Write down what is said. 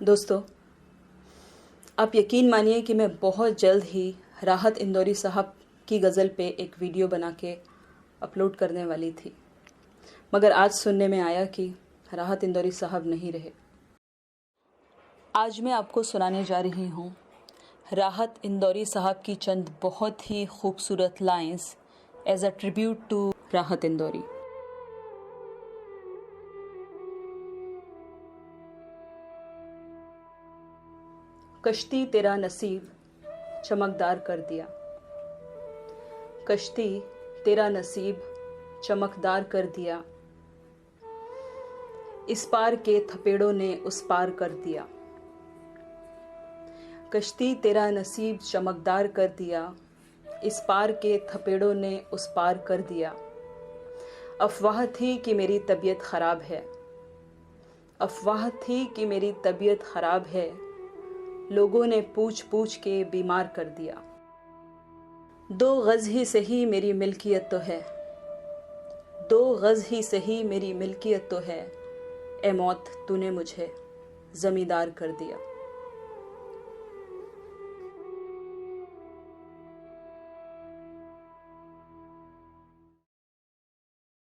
दोस्तों, आप यकीन मानिए कि मैं बहुत जल्द ही राहत इंदौरी साहब की गज़ल पे एक वीडियो बना के अपलोड करने वाली थी, मगर आज सुनने में आया कि राहत इंदौरी साहब नहीं रहे। आज मैं आपको सुनाने जा रही हूँ राहत इंदौरी साहब की चंद बहुत ही खूबसूरत lines as a tribute to Rahat Indori. कश्ती तेरा नसीब चमकदार कर दिया, कश्ती तेरा नसीब चमकदार कर दिया, इस पार के थपेड़ों ने उस पार कर दिया। कश्ती तेरा नसीब चमकदार कर दिया, इस पार के थपेड़ों ने उस पार कर दिया। अफवाह थी कि मेरी तबीयत ख़राब है, अफवाह थी कि मेरी तबीयत ख़राब है, लोगों ने पूछ पूछ के बीमार कर दिया। 2 गज़ ही सही मेरी मिल्कियत तो है, 2 गज़ ही सही मेरी मिल्कियत तो है, ए मौत तूने मुझे ज़मींदार कर दिया।